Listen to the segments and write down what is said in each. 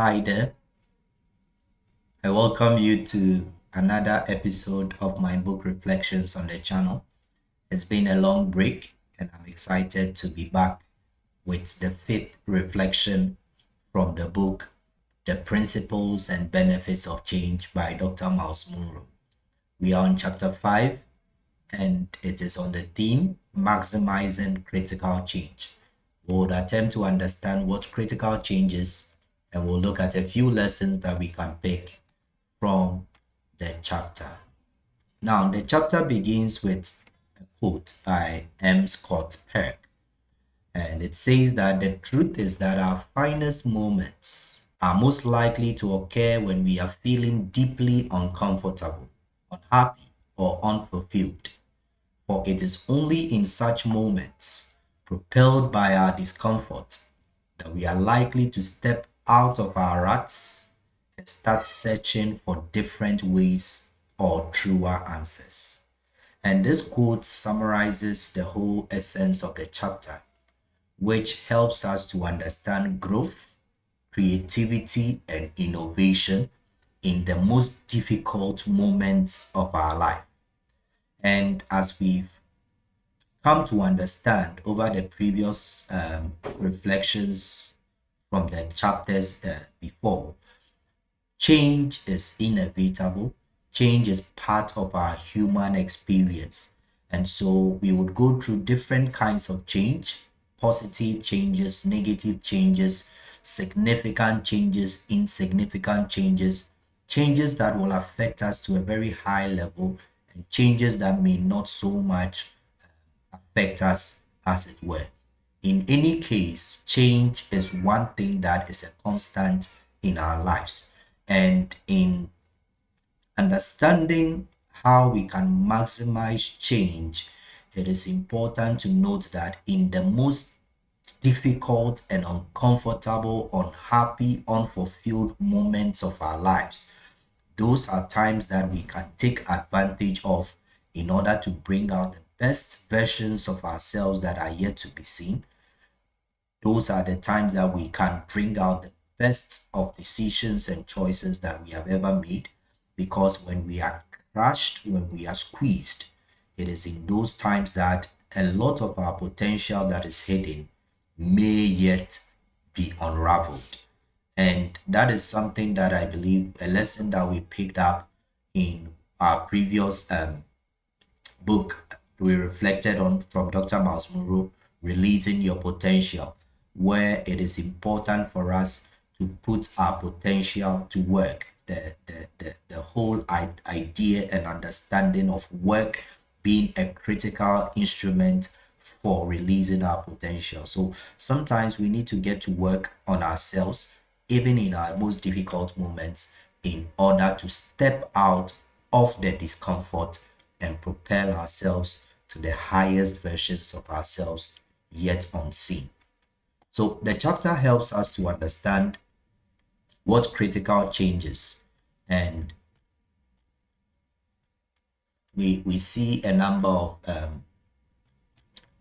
Hi there. I welcome you to another episode of my book reflections on the channel. It's been a long break, and I'm excited to be back with the fifth reflection from the book The Principles and Benefits of Change by Dr. Myles Munroe. We are on chapter 5, and it is on the theme maximizing critical change. We'll attempt to understand what critical change is, and we'll look at a few lessons that we can pick from the chapter. Now, the chapter begins with a quote by M. Scott Peck, and it says that the truth is that our finest moments are most likely to occur when we are feeling deeply uncomfortable, unhappy, or unfulfilled. For it is only in such moments, propelled by our discomfort, that we are likely to step out of our ruts and start searching for different ways or truer answers. And this quote summarizes the whole essence of the chapter, which helps us to understand growth, creativity, and innovation in the most difficult moments of our life. And as we've come to understand over the previous reflections from the chapters before, change is inevitable. Change is part of our human experience. And so we would go through different kinds of change: positive changes, negative changes, significant changes, insignificant changes, changes that will affect us to a very high level, and changes that may not so much affect us, as it were. In any case, change is one thing that is a constant in our lives. And in understanding how we can maximize change, it is important to note that in the most difficult and uncomfortable, unhappy, unfulfilled moments of our lives, those are times that we can take advantage of in order to bring out the best versions of ourselves that are yet to be seen. Those are the times that we can bring out the best of decisions and choices that we have ever made. Because when we are crushed, when we are squeezed, it is in those times that a lot of our potential that is hidden may yet be unraveled. And that is something that I believe, a lesson that we picked up in our previous book we reflected on from Dr. Myles Munroe, Releasing Your Potential, where it is important for us to put our potential to work. The whole idea and understanding of work being a critical instrument for releasing our potential. So sometimes we need to get to work on ourselves, even in our most difficult moments, in order to step out of the discomfort and propel ourselves to the highest versions of ourselves yet unseen. So the chapter helps us to understand what critical changes, and we see a number of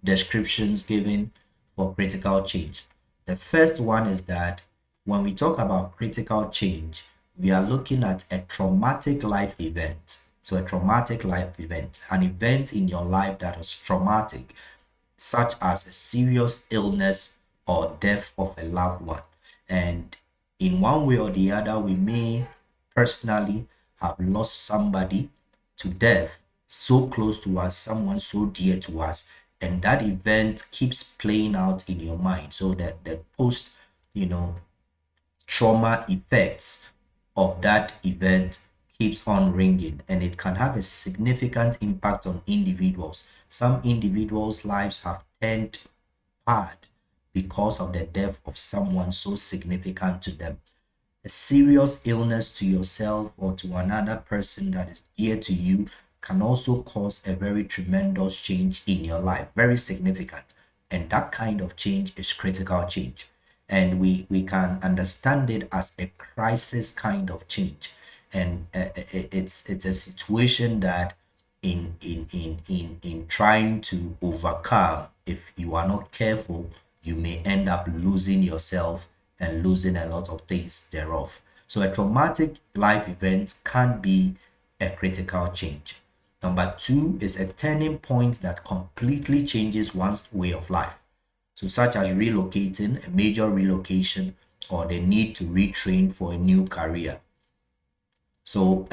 descriptions given for critical change. The first one is that when we talk about critical change, we are looking at a traumatic life event. So a traumatic life event, an event in your life that is traumatic, such as a serious illness or death of a loved one. And in one way or the other, we may personally have lost somebody to death so close to us, someone so dear to us, and that event keeps playing out in your mind. So that the post, trauma effects of that event keeps on ringing, and it can have a significant impact on individuals. Some individuals' lives have turned bad because of the death of someone so significant to them. A serious illness to yourself or to another person that is dear to you can also cause a very tremendous change in your life, very significant. And that kind of change is critical change. And we can understand it as a crisis kind of change. And it's a situation that in trying to overcome, if you are not careful, you may end up losing yourself and losing a lot of things thereof. So a traumatic life event can be a critical change. Number two is a turning point that completely changes one's way of life. So such as relocating, a major relocation, or the need to retrain for a new career. So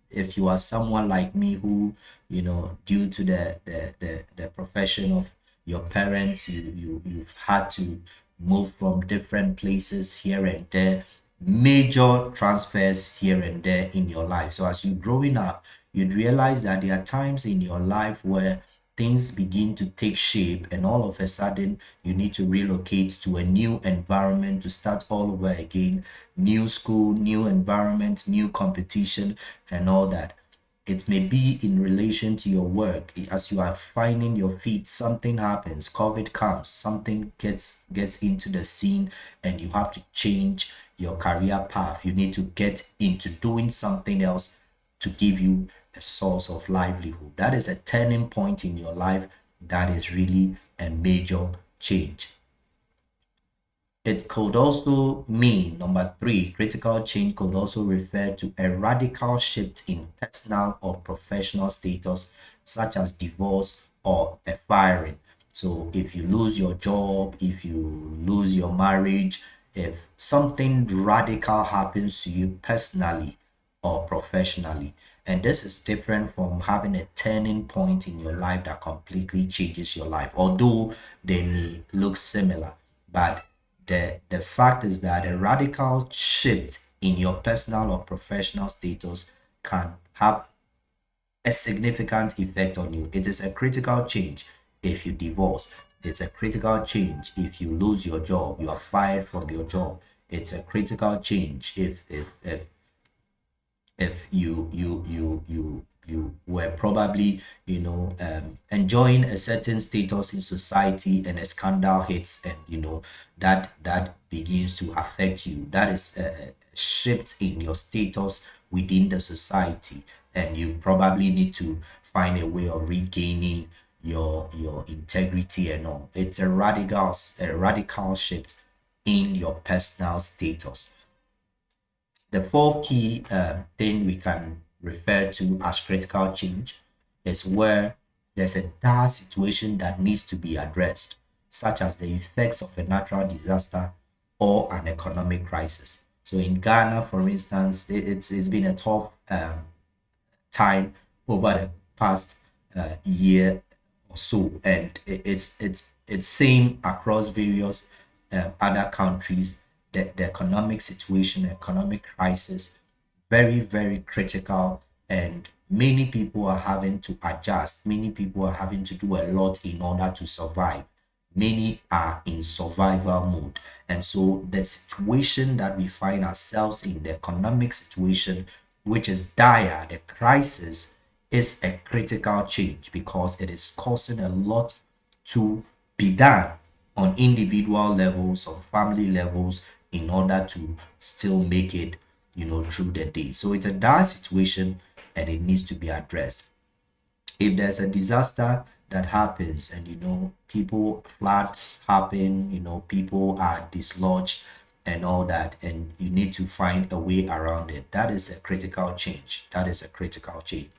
if you are someone like me who, due to the profession of your parents, you've had to move from different places here and there, major transfers here and there in your life. So as you're growing up, you'd realize that there are times in your life where things begin to take shape, and all of a sudden you need to relocate to a new environment to start all over again, new school, new environment, new competition, and all that. It may be in relation to your work. As you are finding your feet, something happens, COVID comes, something gets into the scene, and you have to change your career path. You need to get into doing something else to give you a source of livelihood. That is a turning point in your life. That is really a major change. It could also mean, number three, critical change could also refer to a radical shift in personal or professional status, such as divorce or a firing. So if you lose your job, if you lose your marriage, if something radical happens to you personally or professionally, and this is different from having a turning point in your life that completely changes your life, although they may look similar. But the fact is that a radical shift in your personal or professional status can have a significant effect on you. It is a critical change if you divorce. It's a critical change if you lose your job, you are fired from your job. It's a critical change if you were probably enjoying a certain status in society, and a scandal hits, and that begins to affect you. That is a shift in your status within the society, and you probably need to find a way of regaining your integrity and all. It's a radical shift in your personal status. The fourth key thing we can refer to as critical change is where there's a dire situation that needs to be addressed, such as the effects of a natural disaster or an economic crisis. So in Ghana, for instance, it's been a tough time over the past year or so, and it's same across various other countries. The economic situation, economic crisis, very very critical, and many people are having to adjust. Many people are having to do a lot in order to survive. Many are in survival mode, and so the situation that we find ourselves in, the economic situation, which is dire, the crisis, is a critical change because it is causing a lot to be done on individual levels, on family levels, in order to still make it, through the day. So it's a dire situation, and it needs to be addressed. If there's a disaster that happens, and people, floods happen, people are dislodged and all that, and you need to find a way around it, that is a critical change. That is a critical change.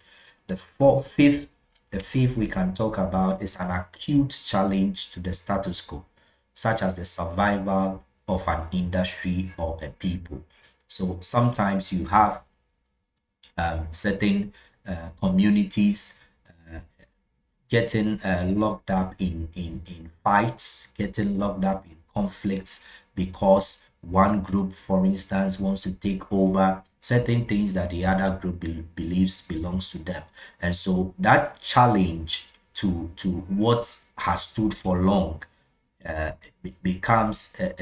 The fifth we can talk about is an acute challenge to the status quo, such as the survival of an industry or a people. So sometimes you have certain communities getting locked up in fights, getting locked up in conflicts, because one group, for instance, wants to take over certain things that the other group believes belongs to them. And so that challenge to what has stood for long becomes a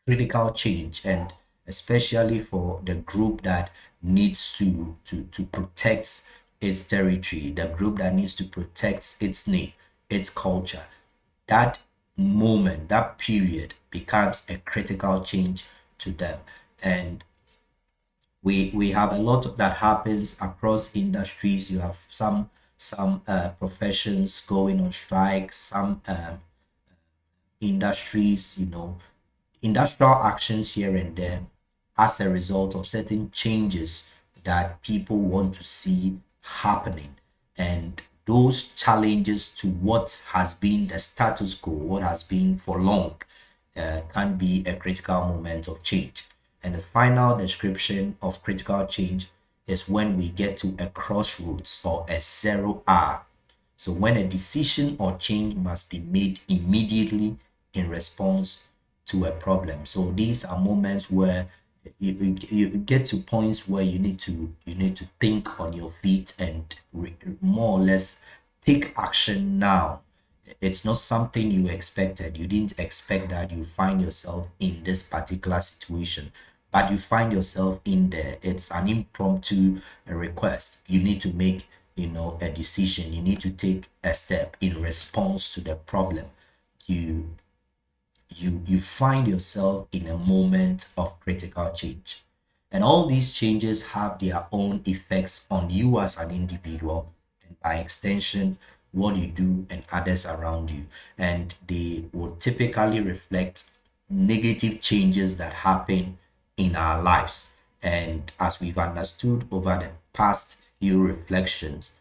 critical change, and especially for the group that needs to protect its territory, the group that needs to protect its name, its culture. That moment, that period becomes a critical change to them. And we have a lot that happens across industries. You have some professions going on strike, some industries, industrial actions here and there as a result of certain changes that people want to see happening. And those challenges to what has been the status quo, what has been for long, can be a critical moment of change. And the final description of critical change is when we get to a crossroads or a zero hour. So when a decision or change must be made immediately in response to a problem. So these are moments where you get to points where you need to think on your feet and more or less take action now. It's not something you expected. You didn't expect that you find yourself in this particular situation, but you find yourself in there. It's an impromptu request. You need to make, a decision. You need to take a step in response to the problem. You you find yourself in a moment of critical change. And all these changes have their own effects on you as an individual, and by extension, what you do and others around you. And they will typically reflect negative changes that happen in our lives. And as we've understood over the past few reflections,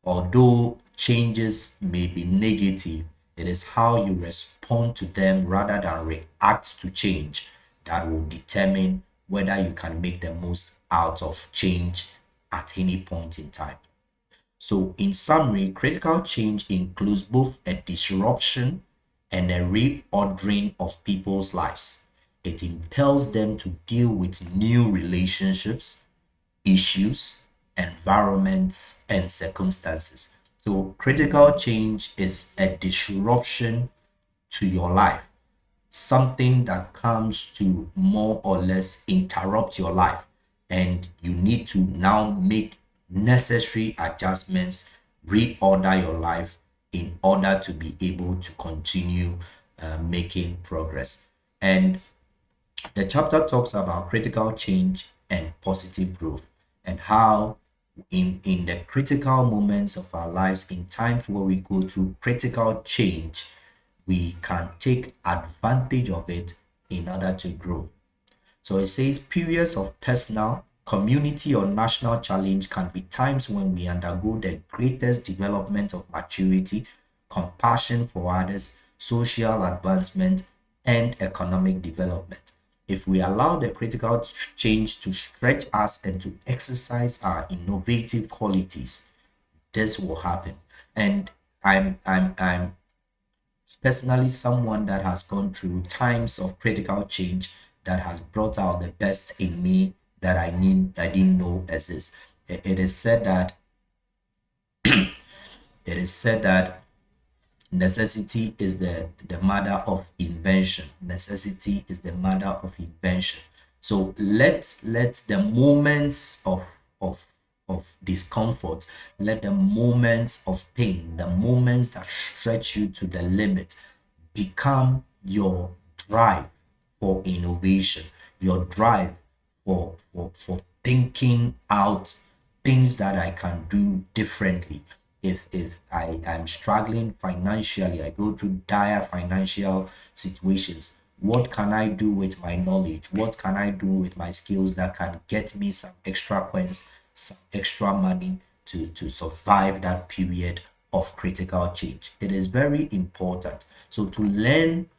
although changes may be negative, it is how you respond to them rather than react to change that will determine whether you can make the most out of change at any point in time. So, in summary, critical change includes both a disruption and a reordering of people's lives. It impels them to deal with new relationships, issues, environments, and circumstances. So, critical change is a disruption to your life, something that comes to more or less interrupt your life, and you need to now make necessary adjustments, reorder your life in order to be able to continue making progress. And the chapter talks about critical change and positive growth, and how in the critical moments of our lives, in times where we go through critical change, we can take advantage of it in order to grow. So it says periods of personal, community, or national challenge can be times when we undergo the greatest development of maturity, compassion for others, social advancement, and economic development. If we allow the critical change to stretch us and to exercise our innovative qualities, this will happen. And I'm personally someone that has gone through times of critical change that has brought out the best in me that I didn't know exists. It is said that it is said that necessity is the mother of invention. Necessity is the mother of invention. So let the moments of discomfort, let the moments of pain, the moments that stretch you to the limit, become your drive for innovation, your drive for thinking out things that I can do differently. If I'm struggling financially, I go through dire financial situations. What can I do with my knowledge? What can I do with my skills that can get me some extra coins, some extra money to survive that period of critical change? It is very important. So to learn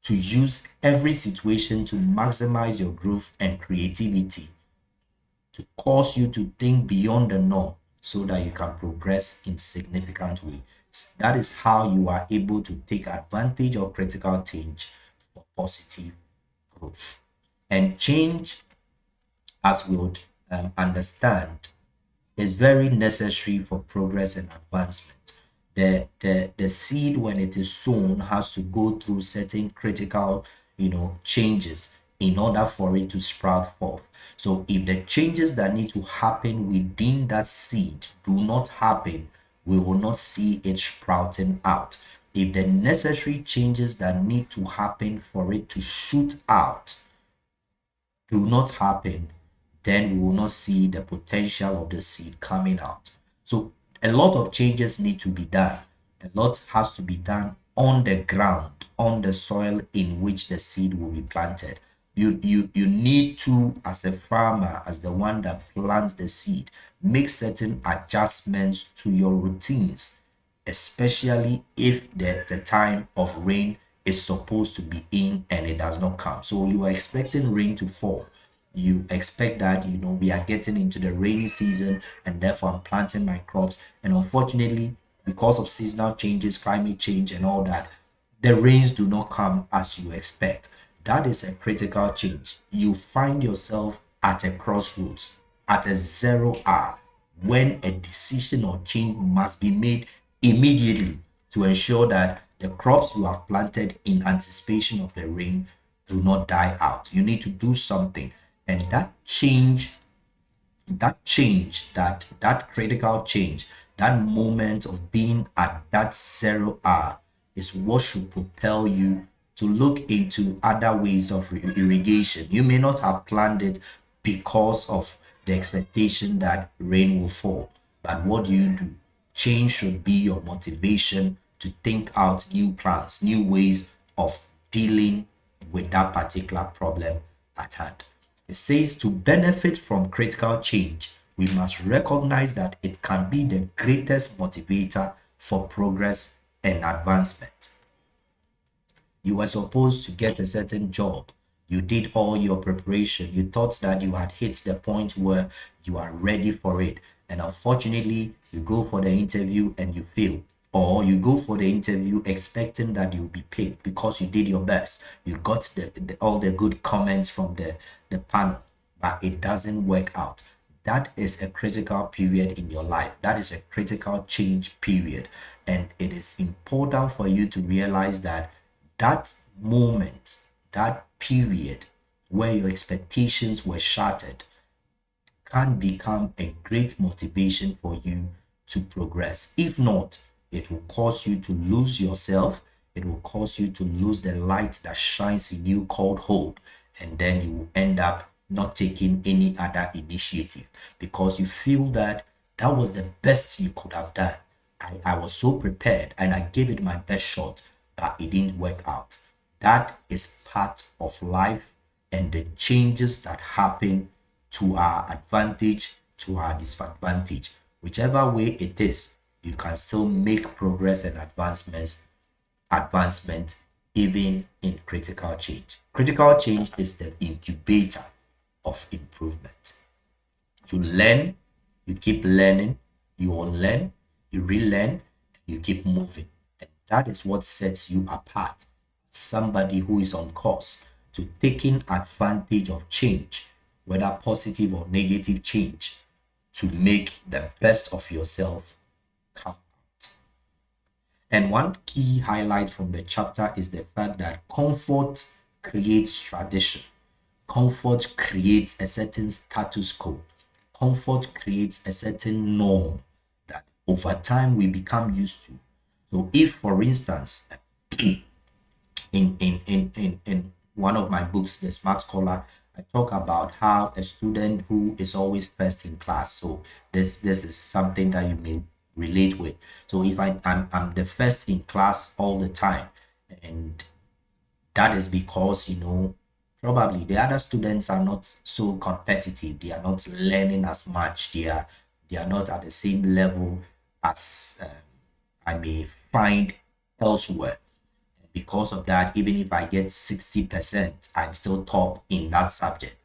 to use every situation to maximize your growth and creativity, to cause you to think beyond the norm so that you can progress in significant ways. That is how you are able to take advantage of critical change for positive growth. And change, as we would understand, is very necessary for progress and advancement. The seed, when it is sown, has to go through certain critical changes in order for it to sprout forth. So if the changes that need to happen within that seed do not happen, we will not see it sprouting out. If the necessary changes that need to happen for it to shoot out do not happen, then we will not see the potential of the seed coming out. So a lot of changes need to be done. A lot has to be done on the ground on the soil in which the seed will be planted. You need to, as a farmer, as the one that plants the seed, make certain adjustments to your routines, especially if the time of rain is supposed to be in and it does not come. So you are expecting rain to fall. You expect that, we are getting into the rainy season and therefore I'm planting my crops. And unfortunately, because of seasonal changes, climate change, and all that, the rains do not come as you expect. That is a critical change. You find yourself at a crossroads, at a zero hour, when a decision or change must be made immediately to ensure that the crops you have planted in anticipation of the rain do not die out. You need to do something. And that critical change, that moment of being at that zero hour is what should propel you to look into other ways of irrigation. You may not have planned it because of the expectation that rain will fall, but what do? Change should be your motivation to think out new plans, new ways of dealing with that particular problem at hand. It says to benefit from critical change, we must recognize that it can be the greatest motivator for progress and advancement. You were supposed to get a certain job. You did all your preparation. You thought that you had hit the point where you are ready for it. And unfortunately, you go for the interview and you fail. Or you go for the interview expecting that you'll be paid because you did your best. You got all the good comments from the panel, but it doesn't work out. That is a critical period in your life. That is a critical change period. And it is important for you to realize that that moment, that period where your expectations were shattered, can become a great motivation for you to progress. If not, it will cause you to lose yourself. It will cause you to lose the light that shines in you called hope. And then you will end up not taking any other initiative because you feel that that was the best you could have done. I was so prepared and I gave it my best shot, but it didn't work out. That is part of life and the changes that happen to our advantage, to our disadvantage. Whichever way it is, you can still make progress and advancement even in critical change. Critical change is the incubator of improvement. You learn, you keep learning, you unlearn, you relearn, you keep moving. And that is what sets you apart. Somebody who is on course to taking advantage of change, whether positive or negative change, to make the best of yourself come out. And one key highlight from the chapter is the fact that comfort creates tradition. Comfort creates a certain status quo. Comfort creates a certain norm that over time we become used to. So if, for instance, in one of my books, The Smart Scholar, I talk about how a student who is always first in class. So this is something that you may relate with. So if I'm the first in class all the time, and that is because probably the other students are not so competitive. They are not learning as much. They are not at the same level as I may find elsewhere. Because of that, even if I get 60%, I'm still top in that subject.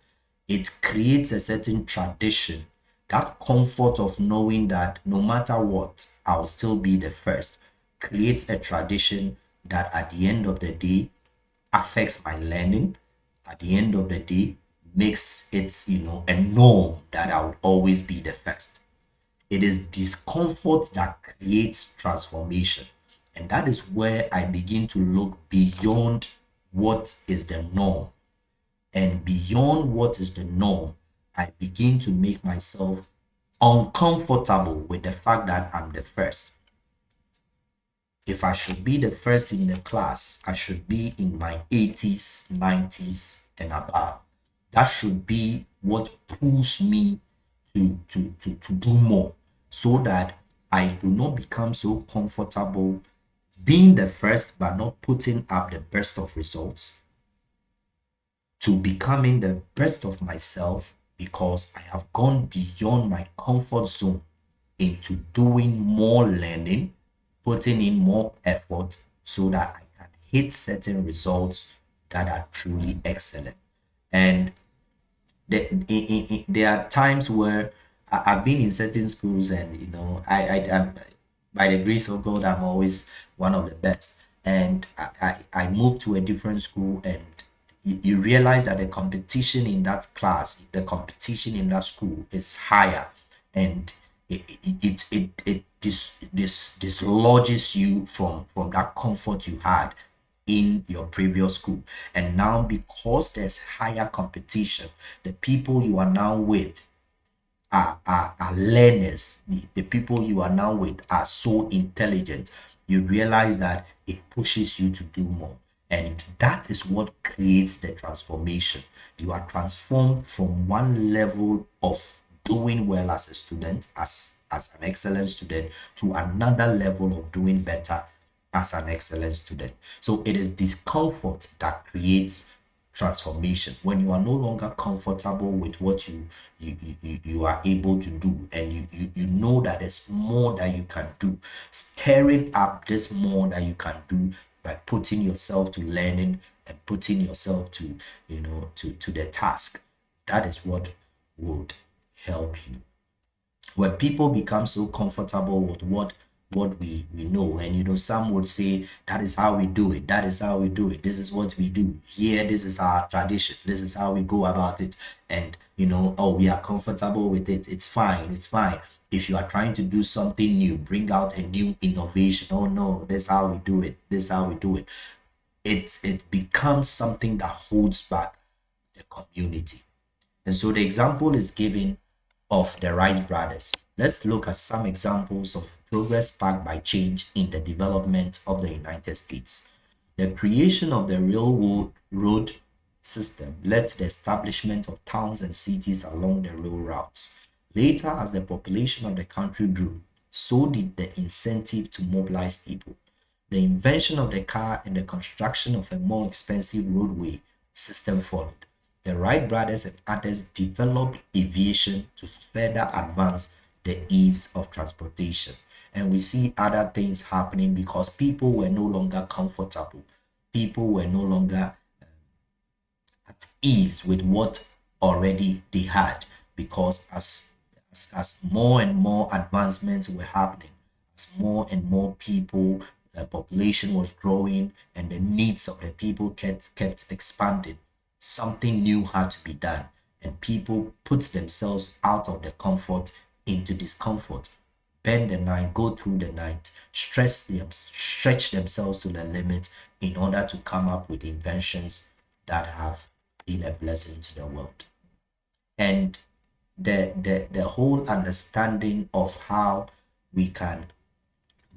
It creates a certain tradition, that comfort of knowing that no matter what, I'll still be the first, creates a tradition that at the end of the day affects my learning. At the end of the day, makes it, a norm that I would always be the first. It is discomfort that creates transformation. And that is where I begin to look beyond what is the norm. And beyond what is the norm, I begin to make myself uncomfortable with the fact that I'm the first. If I should be the first in the class, I should be in my 80s, 90s, and above. That should be what pulls me to do more, so that I do not become so comfortable being the first but not putting up the best of results, to becoming the best of myself because I have gone beyond my comfort zone into doing more learning, putting in more effort so that I can hit certain results that are truly excellent. And there are times where I've been in certain schools, and I'm, by the grace of God, I'm always one of the best. And I moved to a different school, and you realize that the competition in that class, the competition in that school is higher, and it dislodges you from that comfort you had in your previous school. And now, because there's higher competition, the people you are now with are learners. The people you are now with are so intelligent. You realize that it pushes you to do more. And that is what creates the transformation. You are transformed from one level of doing well as a student, as an excellent student, to another level of doing better as an excellent student. So it is discomfort that creates transformation. When you are no longer comfortable with what you are able to do, and you know that there's more that you can do, stirring up this more that you can do by putting yourself to learning and putting yourself to to the task. That is what would help you. When people become so comfortable with what we know, and some would say that is how we do it, that is how we do it, this is what we do here, this is our tradition, this is how we go about it. And oh, we are comfortable with it, it's fine, it's fine. If you are trying to do something new, bring out a new innovation, oh no, this is how we do it, this is how we do it. It becomes something that holds back the community. And so the example is given of the Wright brothers. Let's look at some examples of progress sparked by change in the development of the United States. The creation of the railroad system led to the establishment of towns and cities along the rail routes. Later, as the population of the country grew, so did the incentive to mobilize people. The invention of the car and the construction of a more expensive roadway system followed. The Wright brothers and others developed aviation to further advance the ease of transportation. And we see other things happening because people were no longer comfortable. People were no longer at ease with what already they had, because as more and more advancements were happening, as more and more people, the population was growing, and the needs of the people kept expanding, something new had to be done, and people put themselves out of the comfort into discomfort, bend the night, go through the night, stretch themselves to the limit in order to come up with inventions that have been a blessing to the world. And the whole understanding of how we can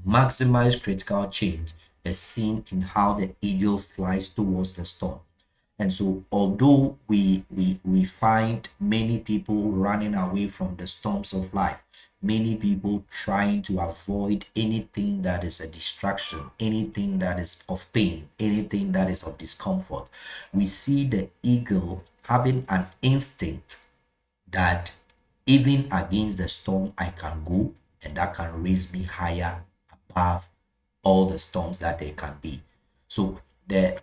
maximize critical change is seen in how the eagle flies towards the storm. And so, although we find many people running away from the storms of life, many people trying to avoid anything that is a distraction, anything that is of pain, anything that is of discomfort, we see the eagle having an instinct that even against the storm, I can go, and that can raise me higher above all the storms that there can be. So the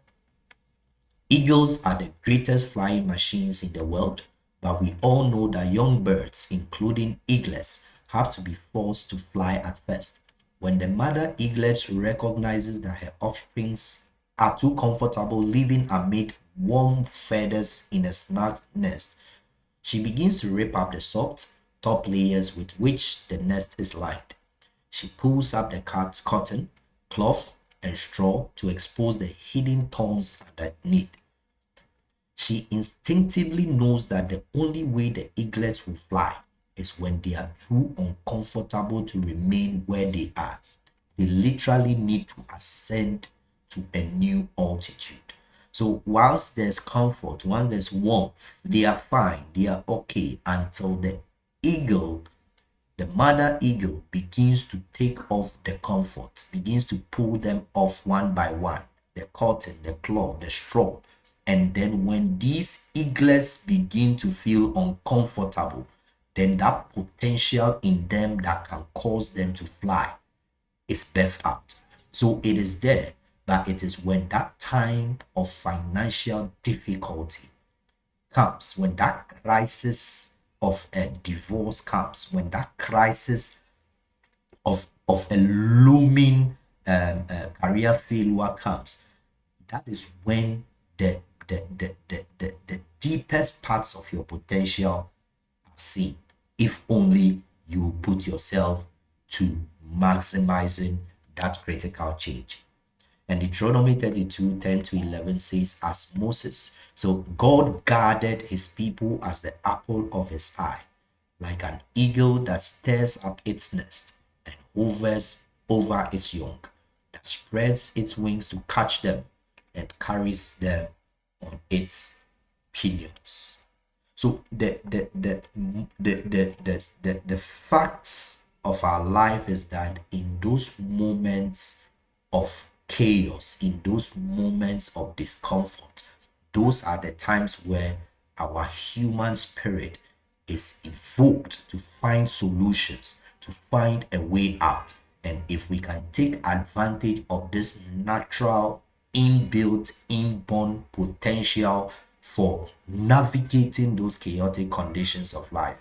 eagles are the greatest flying machines in the world, but we all know that young birds, including eaglets, have to be forced to fly at first. When the mother eaglet recognizes that her offsprings are too comfortable living amid warm feathers in a snug nest, she begins to rip up the soft top layers with which the nest is lined. She pulls up the cotton, cloth, and straw to expose the hidden thorns underneath. She instinctively knows that the only way the eaglets will fly is when they are too uncomfortable to remain where they are. They literally need to ascend to a new altitude. So whilst there's comfort, once there's warmth, they are fine, they are okay until the eagle the mother eagle begins to take off the comfort, begins to pull them off one by one, the cotton, the cloth, the straw. And then when these eaglets begin to feel uncomfortable, then that potential in them that can cause them to fly is birthed out. So it is there, but it is when that time of financial difficulty comes, when that crisis of a divorce comes, when that crisis of a looming career failure comes, that is when the deepest parts of your potential are seen. If only you put yourself to maximizing that critical change. And Deuteronomy 32:10-11 says, as Moses, so God guarded his people as the apple of his eye, like an eagle that stirs up its nest and hovers over its young, that spreads its wings to catch them and carries them on its pinions. So the facts of our life is that in those moments of chaos, in those moments of discomfort, those are the times where our human spirit is evoked to find solutions, to find a way out. And if we can take advantage of this natural, inbuilt, inborn potential for navigating those chaotic conditions of life,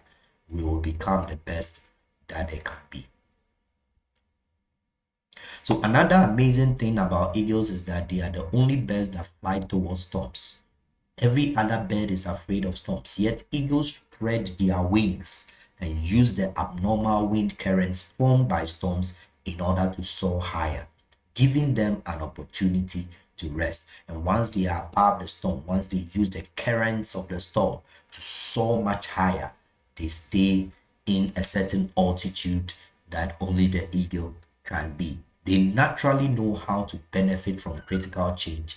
we will become the best that they can be. So another amazing thing about eagles is that they are the only birds that fly towards storms. Every other bird is afraid of storms, yet eagles spread their wings and use the abnormal wind currents formed by storms in order to soar higher, giving them an opportunity to rest. And once they are above the storm, once they use the currents of the storm to soar much higher, they stay in a certain altitude that only the eagle can be. They naturally know how to benefit from critical change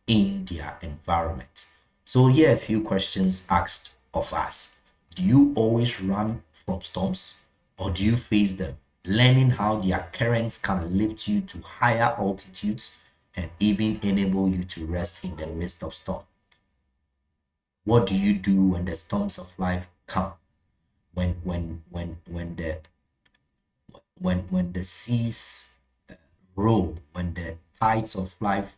in their environment. So here are a few questions asked of us. Do you always run from storms, or do you face them, learning how their currents can lift you to higher altitudes and even enable you to rest in the midst of storm? What do you do when the storms of life come? When the seas roll, when the tides of life,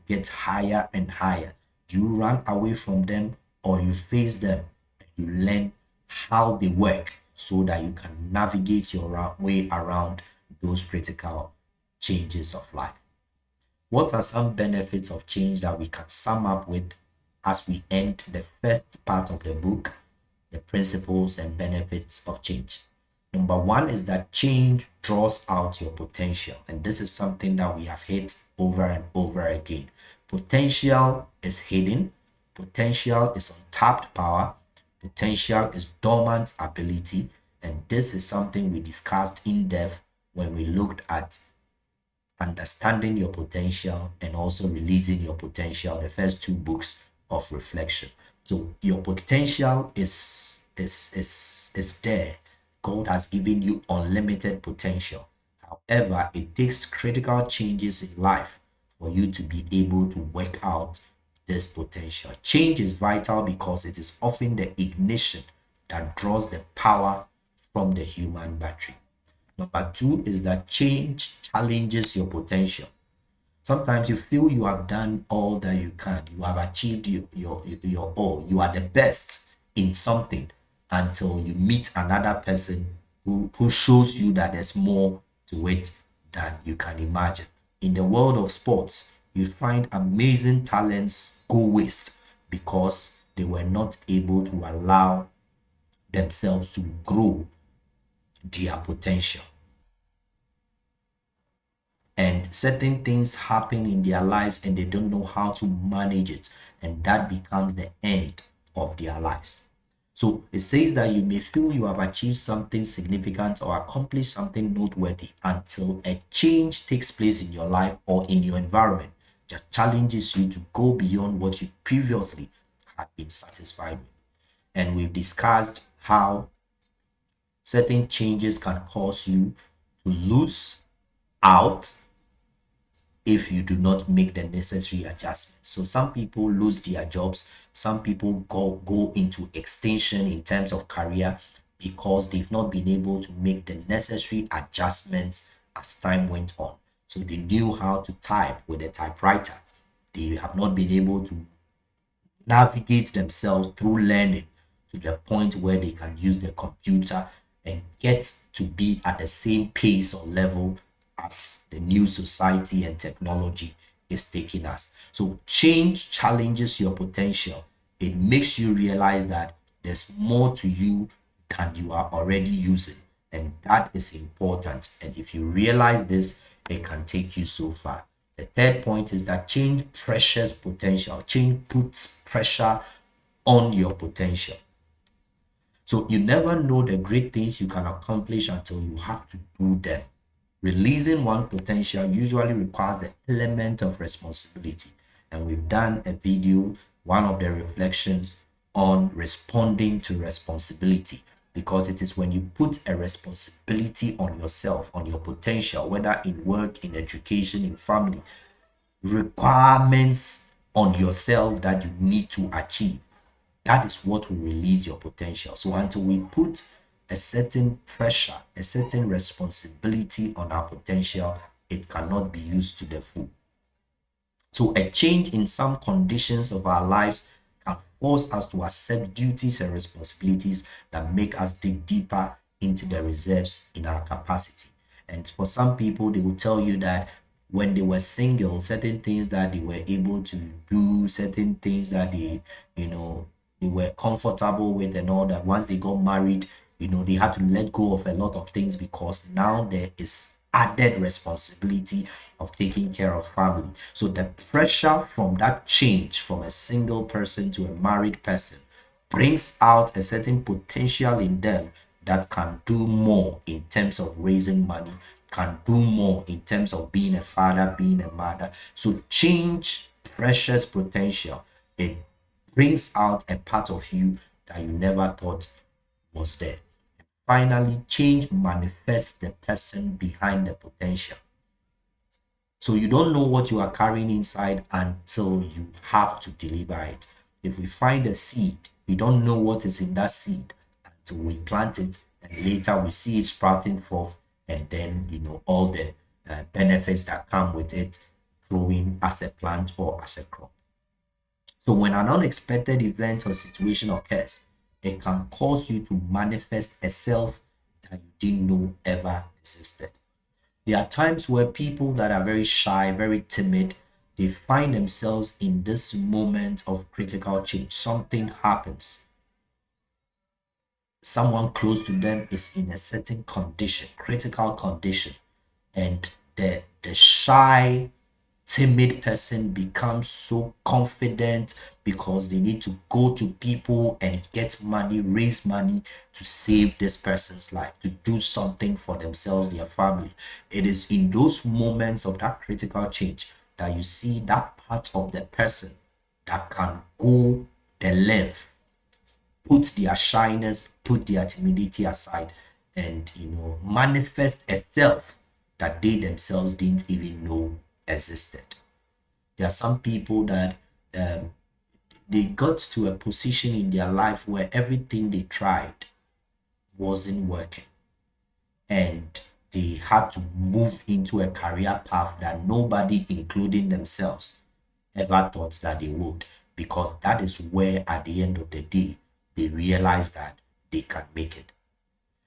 get higher and higher? Do you run away from them, or you face them and you learn how they work so that you can navigate your way around those critical changes of life? What are some benefits of change that we can sum up with as we end the first part of the book, the principles and benefits of change? Number one is that change draws out your potential. And this is something that we have hit over and over again. Potential is hidden. Potential is untapped power. Potential is dormant ability. And this is something we discussed in depth when we looked at understanding your potential and also releasing your potential, the first two books of reflection. So your potential is there. God has given you unlimited potential. However, it takes critical changes in life for you to be able to work out this potential. Change is vital because it is often the ignition that draws the power from the human battery. Number two is that change challenges your potential. Sometimes you feel you have done all that you can. You have achieved your all. You are the best in something until you meet another person who shows you that there's more to it than you can imagine. In the world of sports, you find amazing talents go waste because they were not able to allow themselves to grow their potential. And certain things happen in their lives and they don't know how to manage it, and that becomes the end of their lives. So it says that you may feel you have achieved something significant or accomplished something noteworthy until a change takes place in your life or in your environment that challenges you to go beyond what you previously had been satisfied with. And we've discussed how Certain changes can cause you to lose out if you do not make the necessary adjustments. So some people lose their jobs, some people go into extinction in terms of career because they've not been able to make the necessary adjustments as time went on. So they knew how to type with a typewriter. They have not been able to navigate themselves through learning to the point where they can use the computer and get to be at the same pace or level as the new society and technology is taking us. So change challenges your potential. It makes you realize that there's more to you than you are already using. And that is important. And if you realize this, it can take you so far. The third point is that change pressures potential. Change puts pressure on your potential. So you never know the great things you can accomplish until you have to do them. Releasing one potential usually requires the element of responsibility. And we've done a video, one of the reflections on responding to responsibility, because it is when you put a responsibility on yourself, on your potential, whether in work, in education, in family, requirements on yourself that you need to achieve. That is what will release your potential. So until we put a certain pressure, a certain responsibility on our potential, it cannot be used to the full. So a change in some conditions of our lives can force us to accept duties and responsibilities that make us dig deeper into the reserves in our capacity. And for some people, they will tell you that when they were single, certain things that they were able to do, certain things that they were comfortable with, and all that. Once they got married, they had to let go of a lot of things because now there is added responsibility of taking care of family. So the pressure from that change from a single person to a married person brings out a certain potential in them that can do more in terms of raising money, can do more in terms of being a father, being a mother. So change pressures potential. It brings out a part of you that you never thought was there. Finally, change manifests the person behind the potential. So you don't know what you are carrying inside until you have to deliver it. If we find a seed, we don't know what is in that seed until we plant it, and later we see it sprouting forth, and then all the benefits that come with it growing as a plant or as a crop. So when an unexpected event or situation occurs, it can cause you to manifest a self that you didn't know ever existed. There are times where people that are very shy, very timid, they find themselves in this moment of critical change. Something happens. Someone close to them is in a certain condition, critical condition, and the shy, timid person becomes so confident because they need to go to people and get money, raise money to save this person's life, to do something for themselves, their family. It is in those moments of that critical change that you see that part of the person that can go the length, put their shyness, put their timidity aside, and manifest a self that they themselves didn't even know existed. There are some people that they got to a position in their life where everything they tried wasn't working, and they had to move into a career path that nobody, including themselves, ever thought that they would, because that is where at the end of the day they realize that they can make it.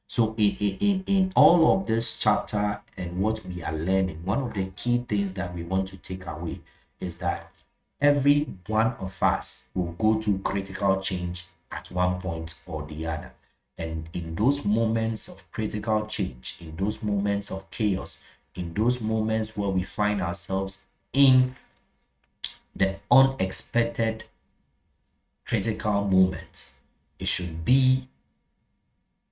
So in all of this chapter and what we are learning, one of the key things that we want to take away is that every one of us will go through critical change at one point or the other. And in those moments of critical change, in those moments of chaos, in those moments where we find ourselves in the unexpected critical moments, it should be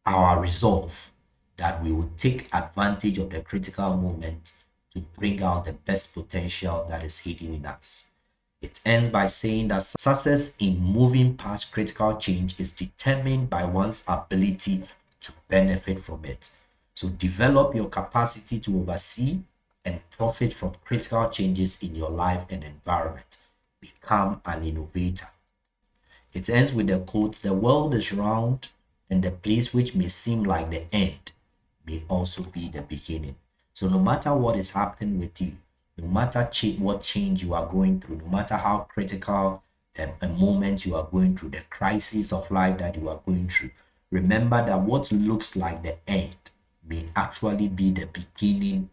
our resolve that we will take advantage of the critical moment to bring out the best potential that is hidden in us. It ends by saying that success in moving past critical change is determined by one's ability to benefit from it. So develop your capacity to oversee and profit from critical changes in your life and environment. Become an innovator. It ends with the quote, "The world is round, and the place which may seem like the end may also be the beginning." So no matter what is happening with you, no matter what change you are going through, no matter how critical a moment you are going through, the crisis of life that you are going through, remember that what looks like the end may actually be the beginning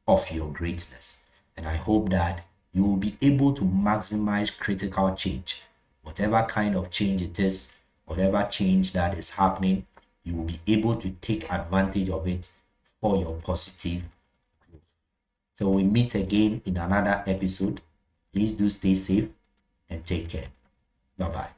of your greatness. And I hope that you will be able to maximize critical change. Whatever kind of change it is, whatever change that is happening, you will be able to take advantage of it for your positive growth. So we meet again in another episode. Please do stay safe and take care. Bye-bye.